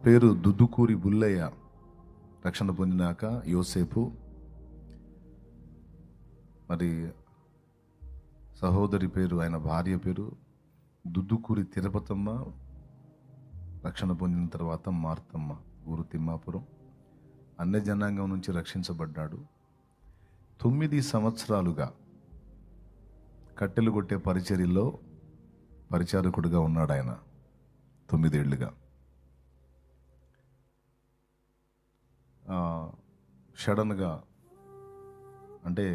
పేరు దుద్దుకూరి బుల్లయ్య రక్షణ పొందినాక యోసేపు, మరి సహోదరి పేరు, ఆయన భార్య పేరు దుద్దుకూరి తిరుపతమ్మ, రక్షణ పొందిన తర్వాత మార్తమ్మ, ఊరు తిమ్మాపురం. అన్య జనాంగం నుంచి రక్షించబడ్డాడు. 9 సంవత్సరాలుగా కట్టెలు కొట్టే పరిచర్యలో పరిచారకుడిగా ఉన్నాడు ఆయన. 9 ఏళ్ళుగా. సడన్గా అంటే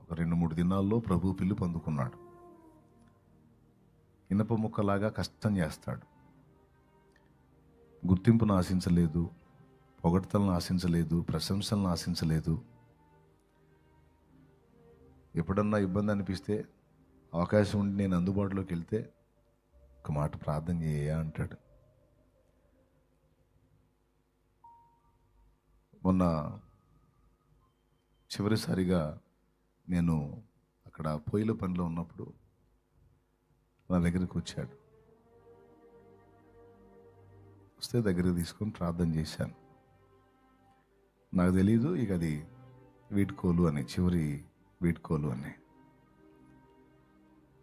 ఒక 2-3 దినాల్లో ప్రభు పిలుపు అందుకున్నాడు. ఇనప ముక్కలాగా కష్టం చేస్తాడు. గుర్తింపును ఆశించలేదు, పొగడ్తలను ఆశించలేదు, ప్రశంసలను ఆశించలేదు. ఎప్పుడన్నా ఇబ్బంది అనిపిస్తే, అవకాశం ఉండి నేను అందుబాటులోకి వెళ్తే ఒక మాట ప్రార్థన చేయ అంటాడు. మొన్న చివరిసారిగా నేను అక్కడ పొయ్యిల పనిలో ఉన్నప్పుడు నా దగ్గరికి వచ్చాడు. వస్తే దగ్గరికి తీసుకొని ప్రార్థన చేశాను. నాకు తెలీదు ఇక అది వీడ్కోలు అని, చివరి వీడ్కోలు అని.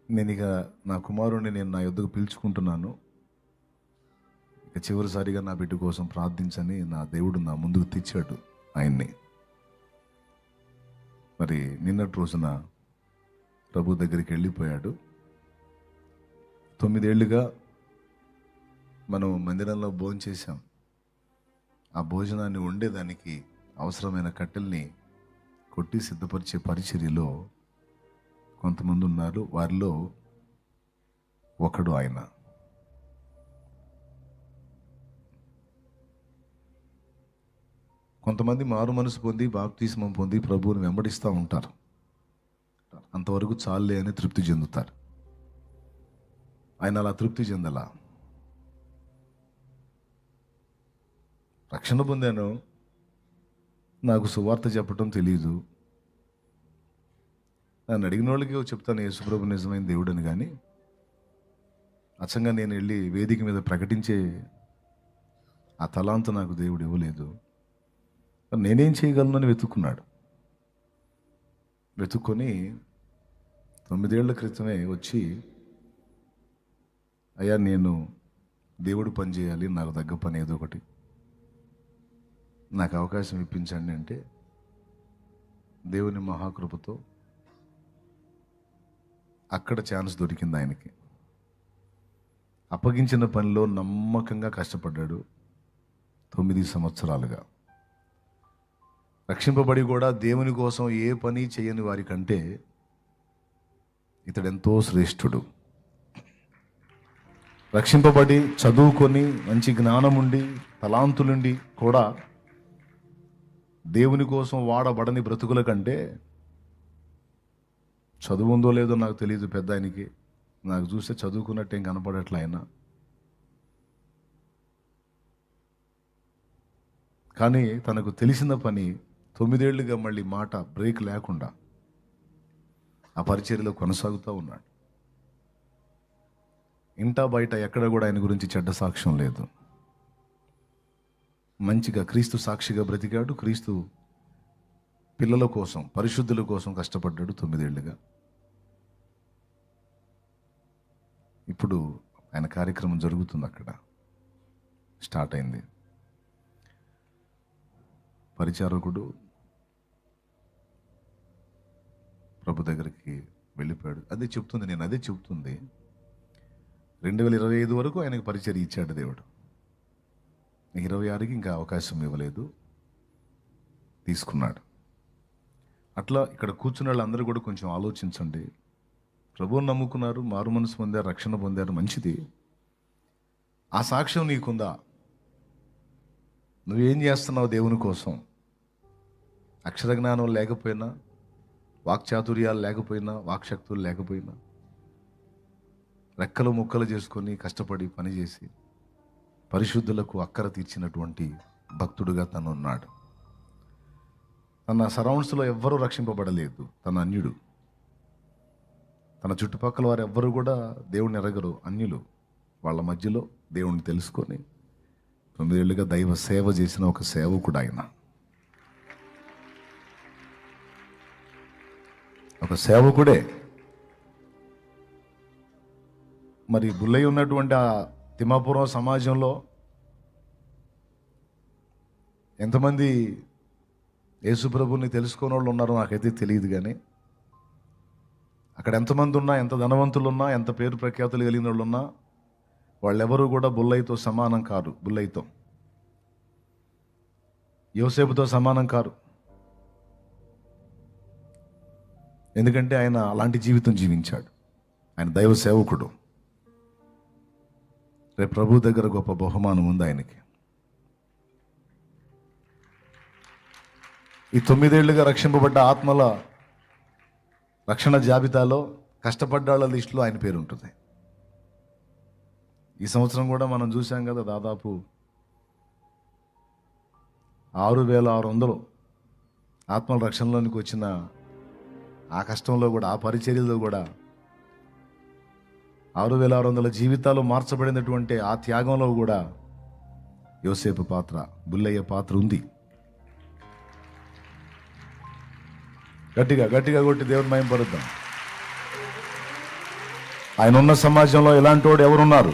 నేను ఇక నా కుమారుడిని నేను నా యొద్దకు పిలుచుకుంటున్నాను, ఇక చివరిసారిగా నా బిడ్డ కోసం ప్రార్థించని నా దేవుడు నా ముందుకు తెచ్చాడు ఆయన్ని. మరి నిన్నటి రోజున ప్రభు దగ్గరికి వెళ్ళిపోయాడు. 9 ఏళ్ళుగా మనం మందిరంలో భోజనం చేశాం. ఆ భోజనాన్ని వండేదానికి అవసరమైన కట్టెల్ని కొట్టి సిద్ధపరిచే పరిచర్యలో కొంతమంది ఉన్నారు. వారిలో ఒకడు ఆయన. కొంతమంది మారు మనసు పొంది బాప్తిస్మం పొంది ప్రభువుని వెంబడిస్తూ ఉంటారు. అంతవరకు చాలే అని తృప్తి చెందుతారు. ఆయన అలా తృప్తి చెందలా. రక్షణ పొందాను, నాకు సువార్త చెప్పడం తెలీదు, నన్ను అడిగిన వాళ్ళకి చెప్తాను యేసుప్రభు నిజమైన దేవుడని, కానీ అచ్చంగా నేను వెళ్ళి వేదిక మీద ప్రకటించే ఆ తలాంతు నాకు దేవుడు ఇవ్వలేదు. నేనేం చేయగలను అని వెతుక్కున్నాడు. వెతుక్కొని 9 ఏళ్ల క్రితమే వచ్చి, అయ్యా నేను దేవుడు పని చేయాలి, నాకు తగ్గ పని ఏదో ఒకటి, నాకు అవకాశం ఇప్పించండి అంటే దేవుని మహాకృపతో అక్కడ ఛాన్స్ దొరికింది ఆయనకి. అప్పగించిన పనిలో నమ్మకంగా కష్టపడ్డాడు 9 సంవత్సరాలుగా. రక్షింపబడి కూడా దేవుని కోసం ఏ పని చేయని వారి కంటే ఇతడెంతో శ్రేష్ఠుడు. రక్షింపబడి చదువుకొని మంచి జ్ఞానం ఉండి తలాంతులుండి కూడా దేవుని కోసం వాడబడని బ్రతుకుల కంటే, చదువు ఉందో లేదో నాకు తెలియదు పెద్ద ఆయనకి, నాకు చూస్తే చదువుకున్నట్టేం కనపడట్లే ఆయన. కానీ తనకు తెలిసిన పని 9 ఏళ్ళుగా మళ్ళీ మాట బ్రేక్ లేకుండా ఆ పరిచర్యలో కొనసాగుతూ ఉన్నాడు. ఇంటా బయట ఎక్కడ కూడా ఆయన గురించి చెడ్డ సాక్ష్యం లేదు. మంచిగా క్రీస్తు సాక్షిగా బ్రతికాడు. క్రీస్తు పిల్లల కోసం, పరిశుద్ధుల కోసం కష్టపడ్డాడు 9 ఏళ్ళుగా. ఇప్పుడు ఆయన కార్యక్రమం జరుగుతుంది, అక్కడ స్టార్ట్ అయింది. పరిచారకుడు ప్రభు దగ్గరికి వెళ్ళిపోయాడు. అదే చెప్తుంది, నేను అదే చెప్తుంది. 2025 వరకు ఆయనకు పరిచర్య ఇచ్చాడు దేవుడు. 26కి ఇంకా అవకాశం ఇవ్వలేదు, తీసుకున్నాడు. అట్లా ఇక్కడ కూర్చున్న వాళ్ళందరూ కూడా కొంచెం ఆలోచించండి. ప్రభువుని నమ్ముకున్నారు, మారు మనసు పొందారు, రక్షణ పొందారు, మంచిది. ఆ సాక్ష్యం నీకుందా? నువ్వేం చేస్తున్నావు దేవుని కోసం? అక్షర జ్ఞానం లేకపోయినా, వాక్చాతుర్యాలు లేకపోయినా, వాక్శక్తులు లేకపోయినా, రెక్కలు ముక్కలు చేసుకొని కష్టపడి పనిచేసి పరిశుద్ధులకు అక్కర తీర్చినటువంటి భక్తుడుగా తను ఉన్నాడు. తన సరౌండ్స్లో ఎవ్వరూ రక్షింపబడలేదు. తన అన్యుడు. తన చుట్టుపక్కల వారు ఎవ్వరూ కూడా దేవుణ్ణి ఎరగరు, అన్యులు. వాళ్ళ మధ్యలో దేవుణ్ణి తెలుసుకొని 9 ఏళ్ళుగా దైవ సేవ చేసిన ఒక సేవకుడు ఆయన. ఒక సేవకుడే. మరి బుల్లయ్య ఉన్నటువంటి ఆ తిమ్మాపురం సమాజంలో ఎంతమంది యేసుప్రభుని తెలుసుకునే వాళ్ళు ఉన్నారో నాకైతే తెలియదు. కానీ అక్కడ ఎంతమంది ఉన్నా, ఎంత ధనవంతులు ఉన్నా, ఎంత పేరు ప్రఖ్యాతులు కలిగిన వాళ్ళు ఉన్నా, వాళ్ళెవరూ కూడా బుల్లయ్యతో సమానం కారు. బుల్లయ్యతో, యోసేపుతో సమానం కారు. ఎందుకంటే ఆయన అలాంటి జీవితం జీవించాడు. ఆయన దైవ సేవకుడు. రేపు ప్రభు దగ్గర గొప్ప బహుమానం ఉంది ఆయనకి. ఈ 9 ఏళ్ళుగా రక్షింపబడ్డ ఆత్మల రక్షణ జాబితాలో కష్టపడ్డాళ్ళ లిస్టులో ఆయన పేరు ఉంటుంది. ఈ సంవత్సరం కూడా మనం చూసాం కదా, దాదాపు 6,600 ఆత్మల రక్షణలోనికి వచ్చిన ఆ కష్టంలో కూడా, ఆ పరిచర్యలో కూడా 6,600 జీవితాలు మార్చబడినటువంటి ఆ త్యాగంలో కూడా యోసేపు పాత్ర, బుల్లయ్య పాత్ర ఉంది. గట్టిగా గట్టిగా కొట్టి దేవుని మహిమపరుద్దాం. ఆయన ఉన్న సమాజంలో ఎలాంటి వాడు ఎవరున్నారు?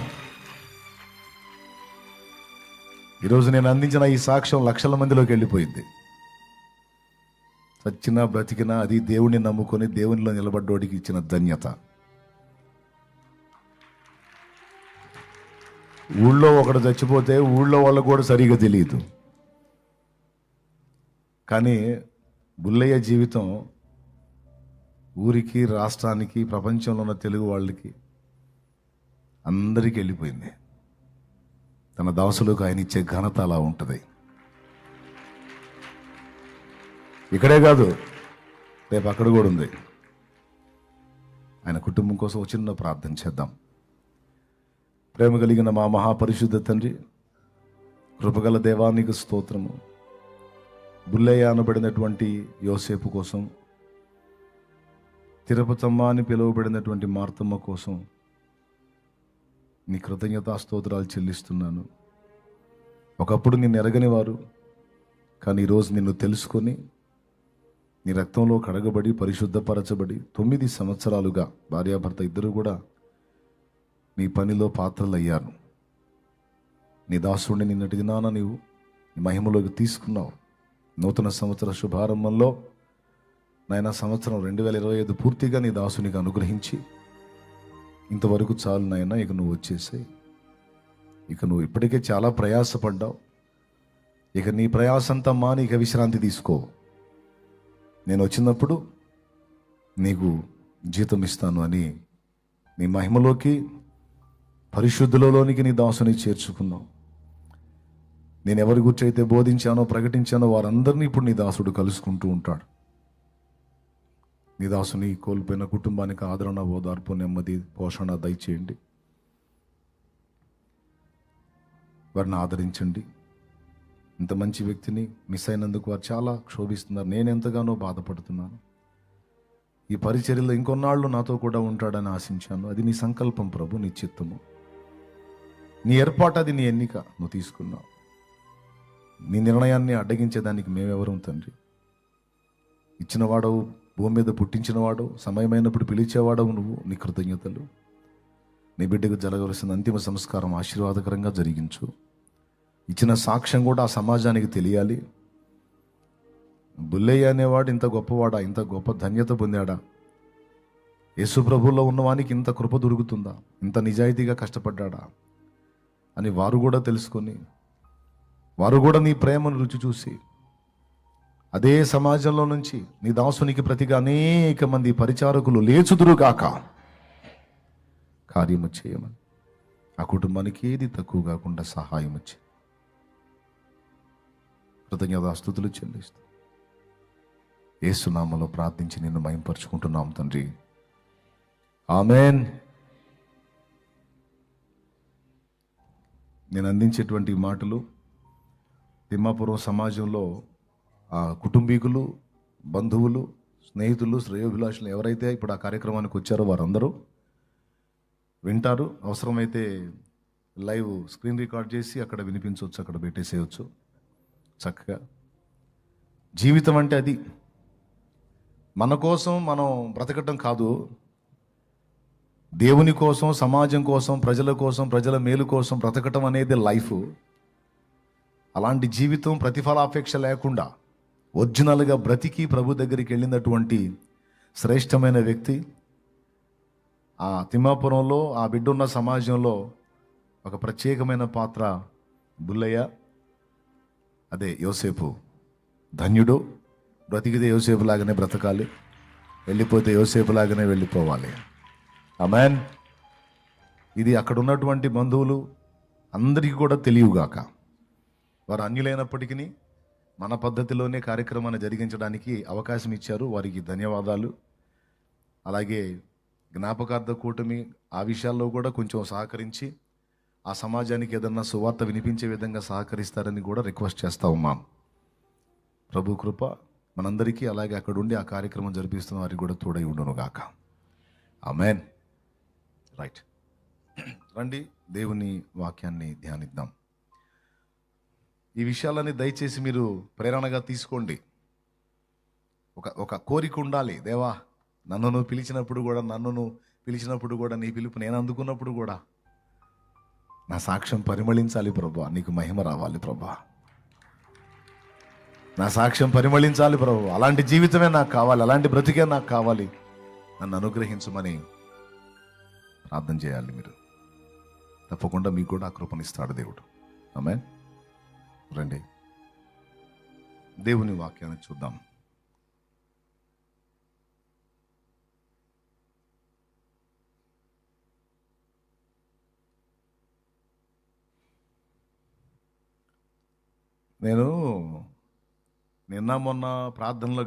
ఈరోజు నేను అందించిన ఈ సాక్ష్యం లక్షల మందిలోకి వెళ్ళిపోయింది. చచ్చినా బ్రతికినా అది దేవుణ్ణి నమ్ముకొని దేవునిలో నిలబడ్డోడికి ఇచ్చిన ధన్యత. ఊళ్ళో ఒకడు చచ్చిపోతే ఊళ్ళో వాళ్ళకు కూడా సరిగా తెలియదు. కానీ బుల్లయ్య జీవితం ఊరికి, రాష్ట్రానికి, ప్రపంచంలో ఉన్న తెలుగు వాళ్ళకి అందరికీ వెళ్ళిపోయింది. తన దాసులకు ఆయన ఇచ్చే ఘనత అలా ఉంటుంది. ఇక్కడే కాదు, రేపు అక్కడ కూడా ఉంది. ఆయన కుటుంబం కోసం ఒక చిన్న ప్రార్థన చేద్దాం. ప్రేమ కలిగిన మా మహాపరిశుద్ధ తండ్రి, కృపగల దేవానికి స్తోత్రము. బుల్లయ్య అనబడినటువంటి యోసేపు కోసం, తిరుపతమ్మ అని పిలువబడినటువంటి మార్తమ్మ కోసం నీ కృతజ్ఞతా స్తోత్రాలు చెల్లిస్తున్నాను. ఒకప్పుడు నిన్ను ఎరగని వారు, కానీ ఈరోజు నిన్ను తెలుసుకొని నీ రక్తంలో కడగబడి పరిశుద్ధపరచబడి 9 సంవత్సరాలుగా భార్యాభర్త ఇద్దరు కూడా నీ పనిలో పాత్రలు అయ్యారు. నీ దాసుడిని నిన్నటి దినాన నీవు నీ మహిమలోకి తీసుకున్నావు. నూతన సంవత్సర శుభారంభంలో నాయన సంవత్సరం 2025 పూర్తిగా నీ దాసునికి అనుగ్రహించి, ఇంతవరకు చాలు నాయన, ఇక నువ్వు వచ్చేసాయి. ఇక నువ్వు ఇప్పటికే చాలా ప్రయాసపడ్డావు. ఇక నీ ప్రయాసంతా మాని ఇక విశ్రాంతి తీసుకో. నేను వచ్చినప్పుడు నీకు జీతం ఇస్తాను అని నీ మహిమలోకి, పరిశుద్ధులలోనికి నీ దాసుని చేర్చుకున్నావు. నేను ఎవరి గురించి అయితే బోధించానో, ప్రకటించానో వారందరినీ ఇప్పుడు నీ దాసుడు కలుసుకుంటూ ఉంటాడు. నీ దాసుని కోల్పోయిన కుటుంబానికి ఆదరణ, ఓదార్పు, నెమ్మది, పోషణ దయచేయండి. వారిని ఆదరించండి. ఇంత మంచి వ్యక్తిని మిస్ అయినందుకు వారు చాలా క్షోభిస్తున్నారు. నేను ఎంతగానో బాధపడుతున్నాను. ఈ పరిచర్యలో ఇంకొన్నాళ్ళు నాతో కూడా ఉంటాడని ఆశించాను. అది నీ సంకల్పం ప్రభు, నీ చిత్తము, నీ ఏర్పాటు, అది నీ ఎన్నిక. నువ్వు తీసుకున్నావు. నీ నిర్ణయాన్ని అడ్డగించేదానికి మేమెవరం తండ్రి? ఇచ్చినవాడవు, భూమి మీద పుట్టించినవాడు, సమయమైనప్పుడు పిలిచేవాడవు నువ్వు. నీ కృతజ్ఞతలు. నీ బిడ్డకు జరగవలసిన అంతిమ సంస్కారం ఆశీర్వాదకరంగా జరిగించు. ఇచ్చిన సాక్ష్యం కూడా ఆ సమాజానికి తెలియాలి. బుల్లయ్య అనేవాడు ఇంత గొప్పవాడా, ఇంత గొప్ప ధన్యత పొందాడా? యేసు ప్రభువులో ఉన్నవానికి ఇంత కృప దొరుకుతుందా? ఇంత నిజాయితీగా కష్టపడ్డాడా అని వారు కూడా తెలుసుకొని, వారు కూడా నీ ప్రేమను రుచి చూసి, అదే సమాజంలో నుంచి నీ దాసునికి ప్రతిగా అనేక మంది పరిచారకులు లేచుదురుగాక. కార్యము చేయమని, ఆ కుటుంబానికి ఏది తక్కువ కాకుండా సహాయం వచ్చి కృతజ్ఞతాస్తుతులు చెల్లిస్తూ యేసు నామములో ప్రార్థించి నిన్ను మహిమపరుచుకుంటున్నాం తండ్రి. ఆమేన్. నేను అందించేటువంటి మాటలు తిమ్మాపురం సమాజంలో ఆ కుటుంబీకులు, బంధువులు, స్నేహితులు, శ్రేయోభిలాషులు ఎవరైతే ఇప్పుడు ఆ కార్యక్రమానికి వచ్చారో వారందరూ వింటారు. అవసరమైతే లైవ్ స్క్రీన్ రికార్డ్ చేసి అక్కడ వినిపించవచ్చు, అక్కడ పెట్టేసేయచ్చు చక్కగా. జీవితం అంటే అది. మన కోసం మనం బ్రతకటం కాదు, దేవుని కోసం, సమాజం కోసం, ప్రజల కోసం, ప్రజల మేలు కోసం బ్రతకటం అనేది లైఫ్. అలాంటి జీవితం ప్రతిఫలాపేక్ష లేకుండా ఒరిజినల్గా బ్రతికి ప్రభు దగ్గరికి వెళ్ళినటువంటి శ్రేష్టమైన వ్యక్తి ఆ తిమ్మాపురంలో, ఆ బిడ్డున్న సమాజంలో ఒక ప్రత్యేకమైన పాత్ర బుల్లయ్య. అదే యోసేపు. ధన్యుడు. బ్రతికితే యోసేపు లాగానే బ్రతకాలి, వెళ్ళిపోతే యోసేపు లాగానే వెళ్ళిపోవాలి. ఆమేన్. ఇది అక్కడ ఉన్నటువంటి బంధువులు అందరికీ కూడా తెలియగాక. వారు అన్యులైనప్పటికీ మన పద్ధతిలోనే కార్యక్రమాన్ని జరిగించడానికి అవకాశం ఇచ్చారు, వారికి ధన్యవాదాలు. అలాగే జ్ఞాపకార్థ కూటమి ఆ విషయాల్లో కూడా కొంచెం సహకరించి ఆ సమాజానికి ఏదన్నా సువార్త వినిపించే విధంగా సహకరిస్తారని కూడా రిక్వెస్ట్ చేస్తూ ఉన్నాం. ప్రభు కృప మనందరికీ, అలాగే అక్కడ ఉండి ఆ కార్యక్రమం జరిపిస్తున్న వారికి కూడా తోడై ఉండును గాక. ఆమేన్. రైట్, రండి దేవుని వాక్యాన్ని ధ్యానిద్దాం. ఈ విషయాలని దయచేసి మీరు ప్రేరణగా తీసుకోండి. ఒక కోరిక ఉండాలి. దేవా, నన్ను పిలిచినప్పుడు కూడా నీ పిలుపు నేను అందుకున్నప్పుడు కూడా నా సాక్ష్యం పరిమళించాలి ప్రభా, నీకు మహిమ రావాలి ప్రభా, నా సాక్ష్యం పరిమళించాలి ప్రభు. అలాంటి జీవితమే నాకు కావాలి, అలాంటి బ్రతికే నాకు కావాలి, నన్ను అనుగ్రహించమని ప్రార్థన చేయాలి మీరు. తప్పకుండా మీకు కూడా ఆ కృపనిస్తాడు దేవుడు. ఆమేన్. రండి దేవుని వాక్యాన్ని చూద్దాం. నేను నిన్న మొన్న ప్రార్థనలో